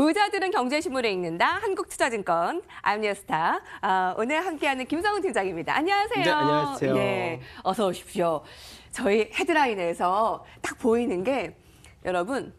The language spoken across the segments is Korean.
부자들은 경제신문을 읽는다. 한국투자증권 아임니어스타. 오늘 함께하는 김성훈 팀장입니다. 안녕하세요. 네, 안녕하세요. 네, 어서 오십시오. 저희 헤드라인에서 딱 보이는 게 여러분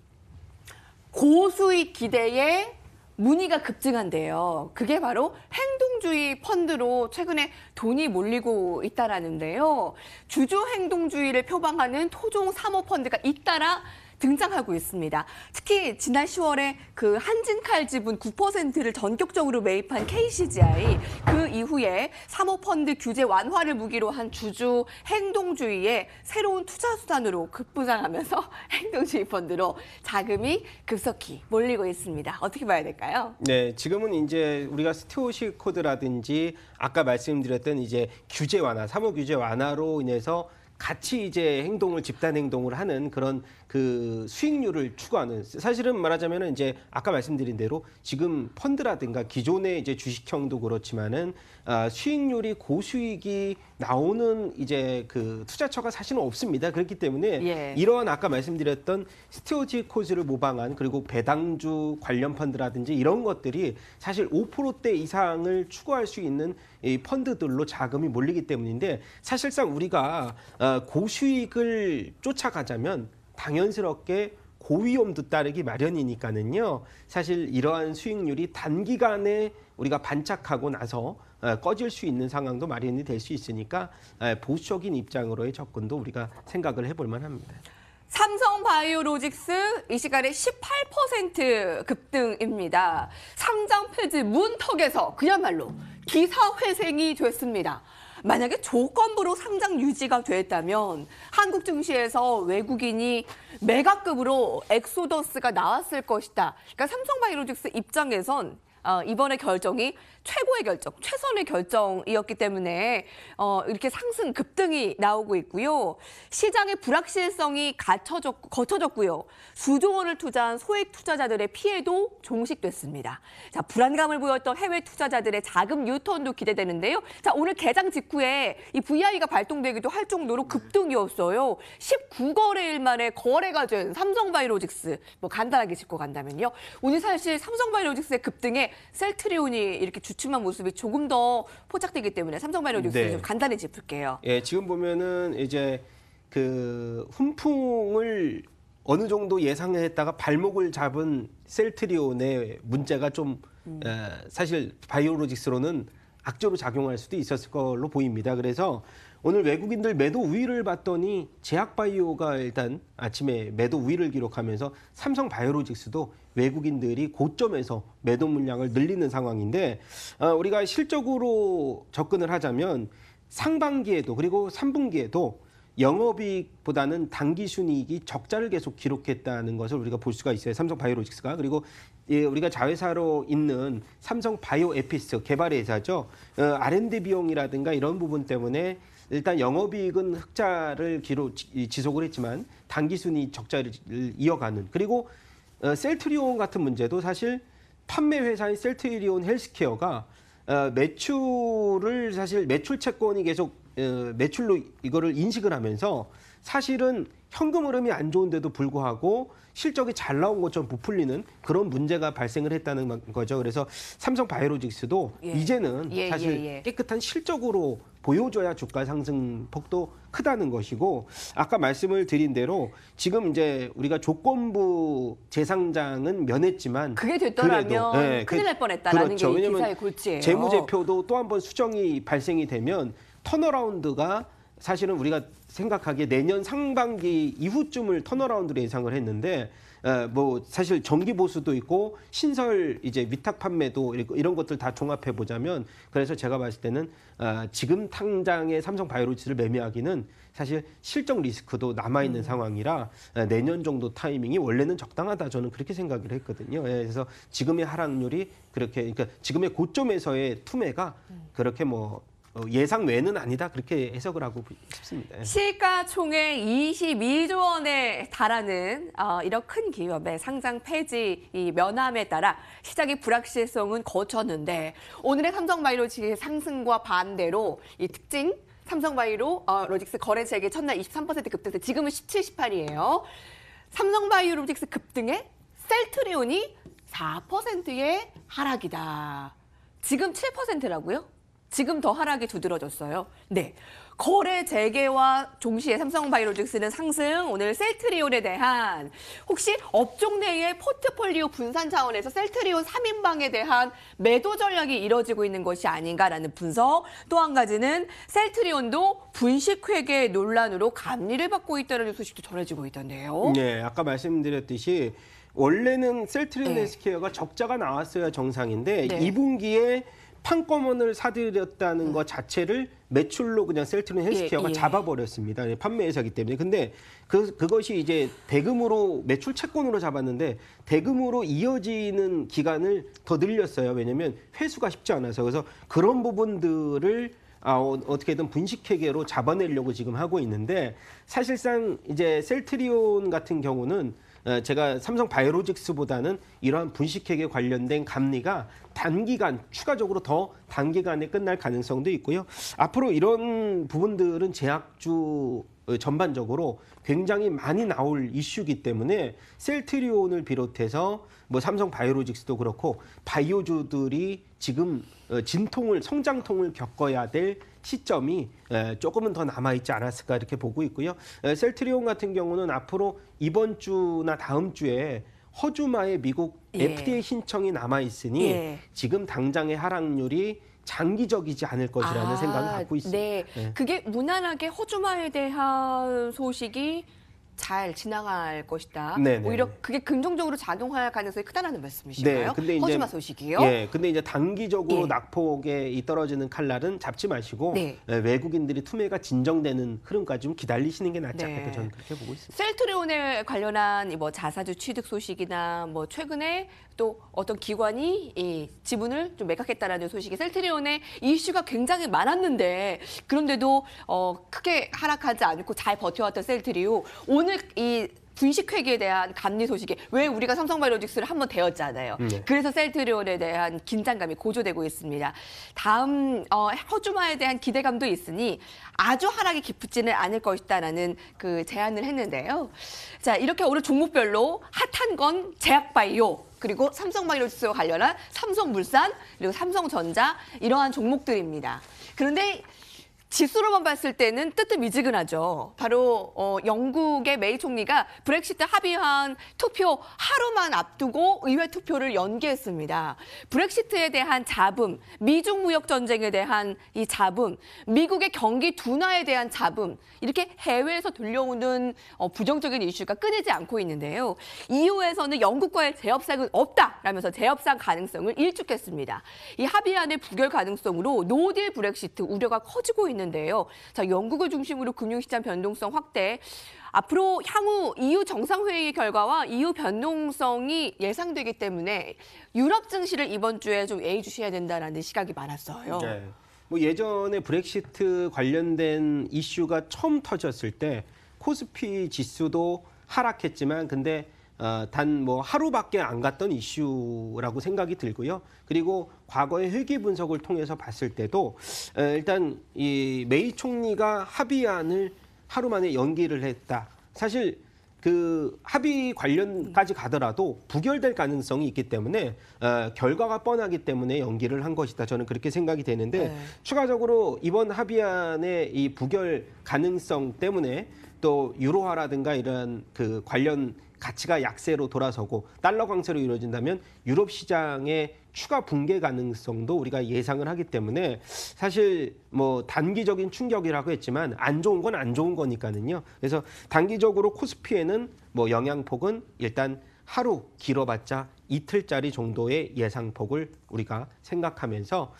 고수익 기대에 문의가 급증한대요. 그게 바로 행동주의 펀드로 최근에 돈이 몰리고 있다라는데요. 주주 행동주의를 표방하는 토종 사모펀드가 잇따라 등장하고 있습니다. 특히 지난 10월에 그 한진칼 지분 9%를 전격적으로 매입한 KCGI, 그 이후에 사모펀드 규제 완화를 무기로 한 주주 행동주의의 새로운 투자 수단으로 급부상하면서 행동주의 펀드로 자금이 급속히 몰리고 있습니다. 어떻게 봐야 될까요? 네, 지금은 이제 우리가 스튜어십 코드라든지 아까 말씀드렸던 이제 규제 완화, 사모 규제 완화로 인해서 같이 이제 행동을 집단 행동을 하는 그런 그 수익률을 추구하는, 사실은 말하자면은 이제 아까 말씀드린 대로 지금 펀드라든가 기존의 이제 주식형도 그렇지만은 수익률이 고수익이 나오는 이제 그 투자처가 사실은 없습니다. 그렇기 때문에 이러한 아까 말씀드렸던 스튜어십 코드를 모방한, 그리고 배당주 관련 펀드라든지 이런 것들이 사실 5%대 이상을 추구할 수 있는 이 펀드들로 자금이 몰리기 때문인데, 사실상 우리가 고수익을 쫓아가자면 당연스럽게 고위험도 따르기 마련이니까는요. 사실 이러한 수익률이 단기간에 우리가 반짝하고 나서 꺼질 수 있는 상황도 마련이 될 수 있으니까 보수적인 입장으로의 접근도 우리가 생각을 해볼 만합니다. 삼성바이오로직스 이 시간에 18% 급등입니다. 상장 폐지 문턱에서 그야말로 기사회생이 됐습니다. 만약에 조건부로 상장 유지가 됐다면 한국 증시에서 외국인이 메가급으로 엑소더스가 나왔을 것이다. 그러니까 삼성바이오로직스 입장에선 이번의 결정이 최고의 결정, 최선의 결정이었기 때문에 이렇게 상승 급등이 나오고 있고요. 시장의 불확실성이 거쳐졌고요. 수조 원을 투자한 소액 투자자들의 피해도 종식됐습니다. 자, 불안감을 보였던 해외 투자자들의 자금 유턴도 기대되는데요. 자, 오늘 개장 직후에 이 VI가 발동되기도 할 정도로 급등이었어요. 19거래일 만에 거래가 된 삼성바이오로직스, 뭐 간단하게 짚고 간다면요. 오늘 사실 삼성바이오로직스의 급등에 셀트리온이 이렇게 주춤한 모습이 조금 더 포착되기 때문에 삼성바이오로직스 좀 간단히 짚을게요. 예, 지금 보면은 이제 그 훈풍을 어느 정도 예상했다가 발목을 잡은 셀트리온의 문제가 좀 사실 바이오로직스로는 악재로 작용할 수도 있었을 걸로 보입니다. 그래서 오늘 외국인들 매도 우위를 봤더니 제약바이오가 일단 아침에 매도 우위를 기록하면서 삼성바이오로직스도 외국인들이 고점에서 매도 물량을 늘리는 상황인데, 우리가 실적으로 접근을 하자면 상반기에도 그리고 3분기에도 영업이익보다는 당기순이익이 적자를 계속 기록했다는 것을 우리가 볼 수가 있어요. 삼성바이오로직스가. 그리고 우리가 자회사로 있는 삼성바이오에피스 개발의 회사죠. R&D 비용이라든가 이런 부분 때문에 일단 영업이익은 흑자를 지속을 했지만 당기순이익 적자를 이어가는, 그리고 셀트리온 같은 문제도 사실 판매 회사인 셀트리온 헬스케어가 매출을 사실 매출 채권이 계속 매출로 이거를 인식을 하면서 사실은 현금 흐름이 안 좋은데도 불구하고 실적이 잘 나온 것처럼 부풀리는 그런 문제가 발생을 했다는 거죠. 그래서 삼성바이오로직스도 이제는 사실 깨끗한 실적으로 보여줘야 주가 상승 폭도 크다는 것이고, 아까 말씀을 드린 대로 지금 이제 우리가 조건부 재상장은 면했지만 그게 됐더라면 큰일 날 뻔했다라는 게 이 기사의 골치예요. 재무제표도 또 한 번 수정이 발생이 되면 턴어라운드가 사실은 우리가 생각하기에 내년 상반기 이후쯤을 턴어라운드로 예상을 했는데, 뭐 사실 정기 보수도 있고 신설 이제 위탁 판매도 이런 것들 다 종합해 보자면, 그래서 제가 봤을 때는 지금 당장의 삼성바이오로직스를 매매하기는 사실 실적 리스크도 남아 있는 상황이라 내년 정도 타이밍이 원래는 적당하다, 저는 그렇게 생각을 했거든요. 그래서 지금의 하락률이 그렇게, 그러니까 지금의 고점에서의 투매가 그렇게 뭐 예상 외는 아니다, 그렇게 해석을 하고 싶습니다. 시가총액 22조 원에 달하는 이런 큰 기업의 상장 폐지 면함에 따라 시장의 불확실성은 거쳤는데, 오늘의 삼성바이오로직스의 상승과 반대로 이 특징 삼성바이오로직스 거래세계 첫날 23% 급등해서 지금은 17, 18이에요. 삼성바이오로직스 급등에 셀트리온이 4%의 하락이다. 지금 7%라고요? 지금 더 하락이 두드러졌어요. 네. 거래 재개와 동시에 삼성바이오로직스는 상승. 오늘 셀트리온에 대한 혹시 업종 내의 포트폴리오 분산 차원에서 셀트리온 3인방에 대한 매도 전략이 이뤄지고 있는 것이 아닌가라는 분석. 또 한 가지는 셀트리온도 분식회계 논란으로 감리를 받고 있다는 소식도 전해지고 있던데요. 네, 아까 말씀드렸듯이 원래는 셀트리온 네. 헬스케어가 적자가 나왔어야 정상인데 네. 2분기에 판권을 사들였다는 것 자체를 매출로 그냥 셀트리온 헬스케어가 예. 잡아버렸습니다. 판매회사기 때문에. 근데 그것이 이제 대금으로 매출 채권으로 잡았는데 대금으로 이어지는 기간을 더 늘렸어요. 왜냐하면 회수가 쉽지 않아서. 그래서 그런 부분들을 어떻게든 분식회계로 잡아내려고 지금 하고 있는데 사실상 이제 셀트리온 같은 경우는 제가 삼성 바이오로직스보다는 이러한 분식회계 관련된 감리가 단기간, 추가적으로 더 단기간에 끝날 가능성도 있고요. 앞으로 이런 부분들은 제약주 전반적으로 굉장히 많이 나올 이슈이기 때문에 셀트리온을 비롯해서 뭐 삼성 바이오로직스도 그렇고 바이오주들이 지금 성장통을 겪어야 될 시점이 조금은 더 남아있지 않았을까 이렇게 보고 있고요. 셀트리온 같은 경우는 앞으로 이번 주나 다음 주에 허주마의 미국 FDA 신청이 남아있으니 지금 당장의 하락률이 장기적이지 않을 것이라는 생각을 갖고 있습니다. 네. 그게 무난하게 허주마에 대한 소식이 잘 지나갈 것이다. 네네. 오히려 그게 긍정적으로 작용할 가능성이 크다는 말씀이신가요? 네, 근데 이제 허주마 소식이요? 예, 근데 이제 단기적으로 예. 낙폭에 이 떨어지는 칼날은 잡지 마시고 네. 외국인들이 투매가 진정되는 흐름까지 좀 기다리시는 게 낫지 네. 않을까 저는 그렇게 보고 있습니다. 셀트리온에 관련한 뭐 자사주 취득 소식이나 뭐 최근에 또 어떤 기관이 이 지분을 좀 매각했다라는 소식이 셀트리온의 이슈가 굉장히 많았는데 그런데도 크게 하락하지 않고 잘 버텨왔던 셀트리온 오늘 이 분식회계에 대한 감리 소식에 왜 우리가 삼성바이오로직스를 한번 대었잖아요. 그래서 셀트리온에 대한 긴장감이 고조되고 있습니다. 다음 허주마에 대한 기대감도 있으니 아주 하락이 깊지는 않을 것이다라는 그 제안을 했는데요. 자, 이렇게 오늘 종목별로 핫한 건 제약바이오 그리고 삼성바이오로직스와 관련한 삼성물산 그리고 삼성전자 이러한 종목들입니다. 그런데 지수로만 봤을 때는 뜨뜻미지근하죠. 바로 영국의 메이 총리가 브렉시트 합의안 투표 하루만 앞두고 의회 투표를 연기했습니다. 브렉시트에 대한 잡음, 미중 무역 전쟁에 대한 이 잡음, 미국의 경기 둔화에 대한 잡음, 이렇게 해외에서 들려오는 부정적인 이슈가 끊이지 않고 있는데요. EU에서는 영국과의 재협상은 없다라면서 재협상 가능성을 일축했습니다. 이 합의안의 부결 가능성으로 노딜 브렉시트 우려가 커지고 있는데요. 자, 영국을 중심으로 금융시장 변동성 확대. 앞으로 향후 EU 정상회의 결과와 EU 변동성이 예상되기 때문에 유럽 증시를 이번 주에 좀 예의주시해야 된다라는 시각이 많았어요. 네. 뭐 예전에 브렉시트 관련된 이슈가 처음 터졌을 때 코스피 지수도 하락했지만 근데 단 뭐 하루밖에 안 갔던 이슈라고 생각이 들고요. 그리고 과거의 회계 분석을 통해서 봤을 때도 일단 이 메이 총리가 합의안을 하루 만에 연기를 했다. 사실 그 합의 관련까지 가더라도 부결될 가능성이 있기 때문에 결과가 뻔하기 때문에 연기를 한 것이다. 저는 그렇게 생각이 되는데 추가적으로 이번 합의안의 이 부결 가능성 때문에 또 유로화라든가 이런 그 관련 가치가 약세로 돌아서고 달러 강세로 이루어진다면 유럽 시장의 추가 붕괴 가능성도 우리가 예상을 하기 때문에 사실 뭐 단기적인 충격이라고 했지만 안 좋은 건 안 좋은 거니까는요. 그래서 단기적으로 코스피에는 뭐 영향폭은 일단 하루 길어봤자 이틀짜리 정도의 예상폭을 우리가 생각하면서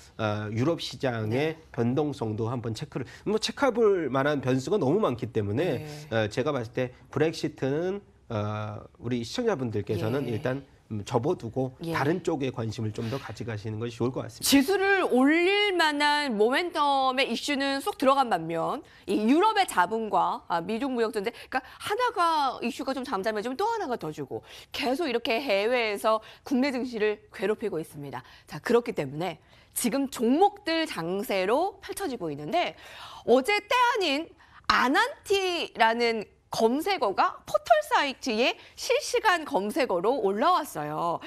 유럽 시장의 변동성도 한번 체크해볼 만한 변수가 너무 많기 때문에 제가 봤을 때 브렉시트는 우리 시청자분들께서는 일단 접어두고 다른 쪽에 관심을 좀 더 가져가시는 것이 좋을 것 같습니다. 지수를 올릴 만한 모멘텀의 이슈는 쏙 들어간 반면 이 유럽의 자본과 미중 무역 전쟁, 그러니까 하나가 이슈가 좀 잠잠해지면 또 하나가 더 주고 계속 이렇게 해외에서 국내 증시를 괴롭히고 있습니다. 자, 그렇기 때문에 지금 종목들 장세로 펼쳐지고 있는데 어제 때 아닌 아난티라는 검색어가 포털 사이트에 실시간 검색어로 올라왔어요.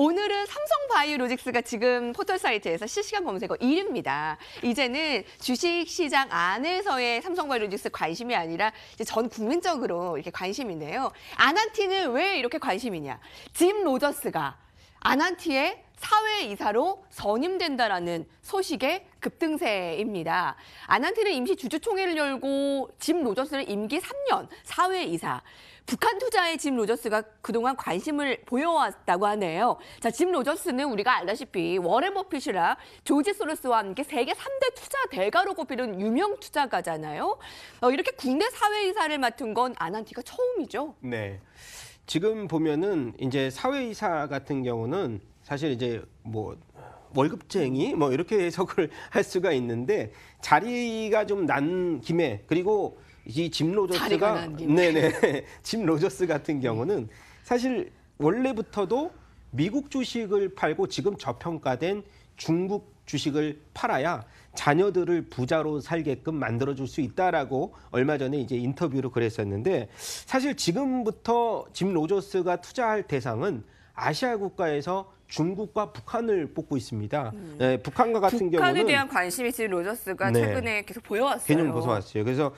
오늘은 삼성바이오로직스가 지금 포털 사이트에서 실시간 검색어 1위입니다. 이제는 주식시장 안에서의 삼성바이오로직스 관심이 아니라 이제 전 국민적으로 이렇게 관심인데요. 아난티는 왜 이렇게 관심이냐? 짐 로저스가 아난티의 사회이사로 선임된다라는 소식의 급등세입니다. 아난티는 임시 주주총회를 열고 짐 로저스는 임기 3년 사회이사. 북한 투자에 짐 로저스가 그동안 관심을 보여왔다고 하네요. 자, 짐 로저스는 우리가 알다시피 워렌 버핏이랑 조지 소로스와 함께 세계 3대 투자 대가로 꼽히는 유명 투자가잖아요. 이렇게 국내 사회이사를 맡은 건 아난티가 처음이죠. 네. 지금 보면은 이제 사회이사 같은 경우는 사실 이제 뭐 월급쟁이 뭐 이렇게 해석을 할 수가 있는데 자리가 좀 난 김에 그리고 이 짐 로저스가 네네 짐 로저스 같은 경우는 사실 원래부터도 미국 주식을 팔고 지금 저평가된 중국 주식을 팔아야 자녀들을 부자로 살게끔 만들어줄 수 있다라고 얼마 전에 이제 인터뷰로 그랬었는데 사실 지금부터 짐 로저스가 투자할 대상은 아시아 국가에서 중국과 북한을 뽑고 있습니다. 네, 북한과 같은 경우는 북한에 대한 관심이 짐 로저스가 네. 최근에 계속 보여왔어요. 개념을 보여왔어요. 그래서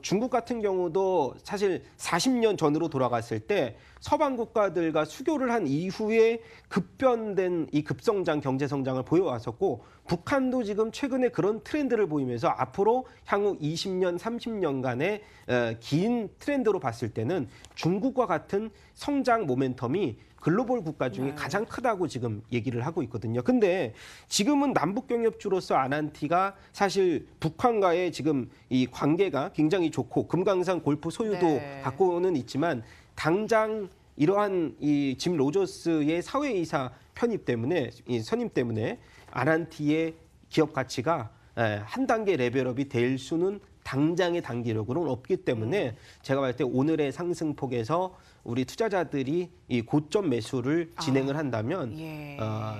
중국 같은 경우도 사실 40년 전으로 돌아갔을 때 서방 국가들과 수교를 한 이후에 급변된 이 급성장, 경제 성장을 보여왔었고 북한도 지금 최근에 그런 트렌드를 보이면서 앞으로 향후 20년, 30년간의 긴 트렌드로 봤을 때는 중국과 같은 성장 모멘텀이 글로벌 국가 중에 가장 크다고 지금 얘기를 하고 있거든요. 근데 지금은 남북 경협주로서 아난티가 사실 북한과의 지금 이 관계가 굉장히 좋고 금강산 골프 소유도 갖고는 있지만 당장 이러한 이 짐 로저스의 사회이사 편입 때문에 이 선임 때문에 아난티의 기업 가치가 한 단계 레벨업이 될 수는 당장의 단기력으로는 없기 때문에 제가 봤을 때 오늘의 상승폭에서 우리 투자자들이 이 고점 매수를 진행을 한다면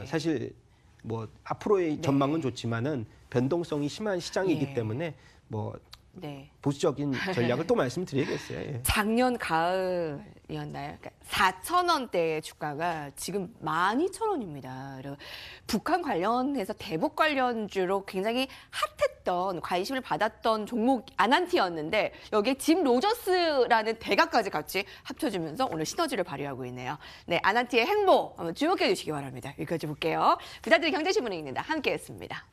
사실 뭐 앞으로의 전망은 좋지만은 변동성이 심한 시장이기 때문에 뭐 보수적인 전략을 또 말씀드리겠어요. 예. 작년 가을이었나요? 그러니까 4,000원대의 주가가 지금 12,000원입니다. 북한 관련해서 대북 관련주로 굉장히 핫했던 관심을 받았던 종목 아난티였는데 여기에 짐 로저스라는 대가까지 같이 합쳐지면서 오늘 시너지를 발휘하고 있네요. 네, 아난티의 행보 한번 주목해 주시기 바랍니다. 여기까지 볼게요. 부자들의 경제신문에 있는다 함께했습니다.